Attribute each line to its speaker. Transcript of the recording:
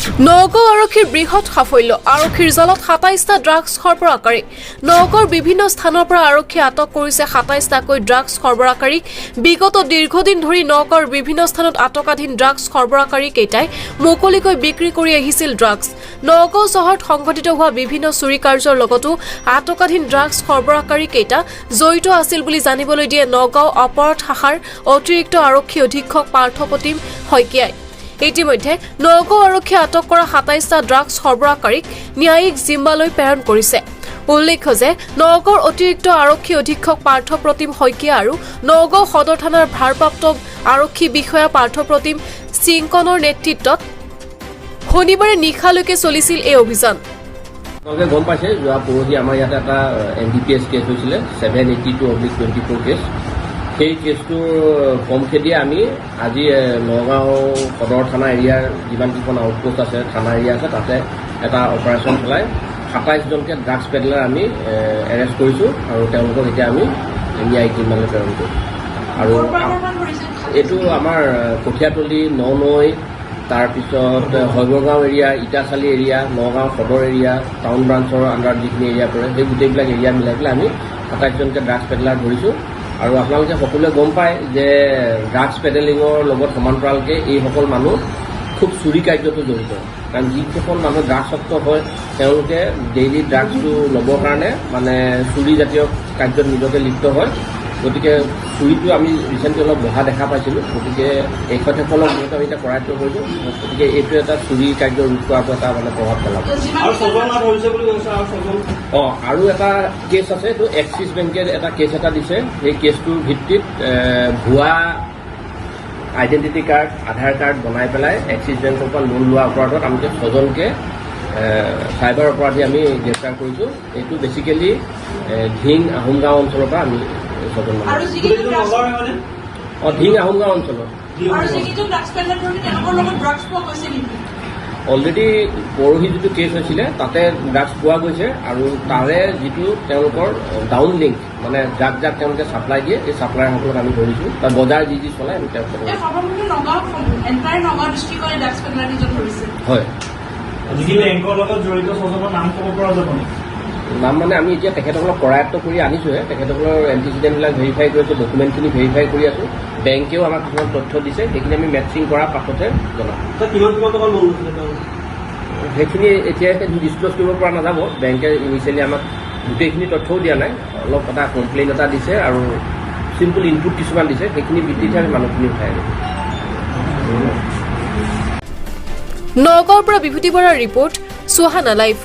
Speaker 1: নগাঁও আৰক্ষীৰ বৃহৎ সাফল্য আৰক্ষীৰ জালত ২৭টা ড্ৰাগছ সৰবৰাহকাৰী নগাঁৱৰ বিভিন্ন স্থানৰ পৰা আৰক্ষীয়ে আটক কৰিছে ২৭টাকৈ ড্ৰাগছ সৰবৰাহকাৰীক বিগত দীৰ্ঘদিন ধৰি নগাঁৱৰ বিভিন্ন স্থানত আটকাধীন ড্ৰাগছ সৰবৰাহকাৰী কেইটাই মুকলিকৈ বিক্ৰী কৰি আহিছিল ড্ৰাগছ নগাঁও চহৰত সংঘটিত হোৱা বিভিন্ন চুৰি কাৰ্যৰ লগতো আটকাধীন ড্ৰাগছ সৰবৰাহকাৰী কেইটা জড়িত আছিল বুলি জানিবলৈ দিয়ে নগাঁও অপৰাধ শাখাৰ অতিৰিক্ত আৰক্ষী অধীক্ষক পাৰ্থপ্ৰতিম শইকীয়াই ইতিমধ্যে নগাঁও আৰক্ষীয়ে আটক কৰা ২৭টা ড্ৰাগছ সৰবৰাহকাৰীক ন্যায়িক জিম্মালৈ প্ৰেৰণ কৰিছে উল্লেখ্য যে নগাঁৱৰ অতিৰিক্ত আৰক্ষী অধীক্ষক পাৰ্থপ্ৰতিম শইকীয়া আৰু নগাঁও সদৰ থানাৰ ভাৰপ্ৰাপ্ত আৰক্ষী বিষয়া পাৰ্থপ্ৰতিম সিংকনৰ নেতৃত্বত শনিবাৰে নিশালৈকে চলিছিল এই অভিযান
Speaker 2: আপোনালোকে গম পাইছে যোৱা পৰহি আমাৰ ইয়াতে এটা NDPS কেছ হৈছিলে 782/24 কেছ সেই কেছটোৰ কমখেদিয়ে আমি আজি নগাঁও সদৰ থানা এৰিয়াৰ যিমানকেইখন আউটপোষ্ট আছে থানা এৰিয়া আছে তাতে এটা অপাৰেশ্যন চলাই ২৭জনকে ড্ৰাগছ পেডলাৰ আমি এৰেষ্ট কৰিছোঁ আৰু তেওঁলোকক এতিয়া আমি ন্যায়িক জিম্মালৈ প্ৰেৰণ কৰিছোঁ আৰু এইটো আমাৰ কঠীয়াতলী ননৈ তাৰপিছত হৈবৰগাঁও এৰিয়া ইটাচালি এৰিয়া নগাঁও সদৰ এৰিয়া টাউন ব্ৰাঞ্চৰ আণ্ডাৰত যিখিনি এৰিয়া পৰে সেই গোটেইবিলাক এৰিয়া মিলাই পেলাই আমি ২৭জনকে ড্ৰাগছ পেডলাৰ ধৰিছোঁ আৰু আপোনালোকে সকলোৱে গম পায় যে ড্ৰাগছ পেডেলিঙৰ লগত সমান্তৰালকৈ এইসকল মানুহ খুব চুৰি কাৰ্যতো জড়িত কাৰণ যিসকল মানুহ ড্ৰাগছক্ত হয় তেওঁলোকে ডেইলি ড্ৰাগছটো ল'বৰ কাৰণে মানে চুৰিজাতীয় কাৰ্যত নিজকে লিপ্ত হয় গতিকে চুৰিটো আমি ৰিচেণ্টলি অলপ বঢ়া দেখা পাইছিলোঁ গতিকে এইসকলক যিহেতু আমি এতিয়া কৰায়ত্ব কৰিছোঁ গতিকে এইটো এটা চুৰি কাৰ্য ৰোধ কৰাটো এটা মানে প্ৰভাৱ পেলাব আৰু এটা কেছ আছে এইটো এক্সিছ বেংকে এটা কেছ এটা দিছে সেই কেছটোৰ ভিত্তিত ভুৱা আইডেণ্টিটি কাৰ্ড আধাৰ কাৰ্ড বনাই পেলাই এক্সিছ বেংকৰ পৰা লোন লোৱা অপৰাধত আমি ৬জনকে চাইবাৰ অপৰাধী আমি গ্ৰেপ্তাৰ কৰিছোঁ এইটো বেচিকেলি ধিং আহোমগাঁও অঞ্চলৰ পৰা আমি ধিং আহোমগাঁও অঞ্চলত অলৰেডি পৰহি যিটো কেছ হৈছিলে তাতে ড্ৰাগছ পোৱা গৈছে আৰু তাৰে যিটো তেওঁলোকৰ ডাউন লিংক মানে যাক যাক তেওঁলোকে ছাপ্লাই দিয়ে এই ছাপ্লায়াৰসকলক আমি ধৰিছোঁ তাৰ বজাৰ যি চলাই আমি তেওঁলোকক হয় নাম মানে আমি এতিয়া তেখেতসকলক কৰায়ত্ব কৰি আনিছোঁহে তেখেতসকলৰ এণ্টিচিডেণ্টবিলাক ভেৰিফাই কৰিছোঁ ডকুমেণ্টখিনি ভেৰিফাই কৰি আছোঁ বেংকেও আমাক কিছুমান তথ্য দিছে সেইখিনি আমি মেটচিং কৰাৰ পাছতহে জনাম সেইখিনি এতিয়া ডিছক্ল'জ কৰিব পৰা নাযাব বেংকে ইনিচিয়েলি আমাক গোটেইখিনি তথ্যও দিয়া নাই অলপ এটা কমপ্লেইন এটা দিছে আৰু চিম্পল ইনপুট কিছুমান দিছে সেইখিনি ভিত্তিতহে আমি মানুহখিনি উঠাই আনিছোঁ
Speaker 1: নগাঁৱৰ পৰা বিভূতি বৰাৰ ৰিপৰ্ট সুহানা লাইভ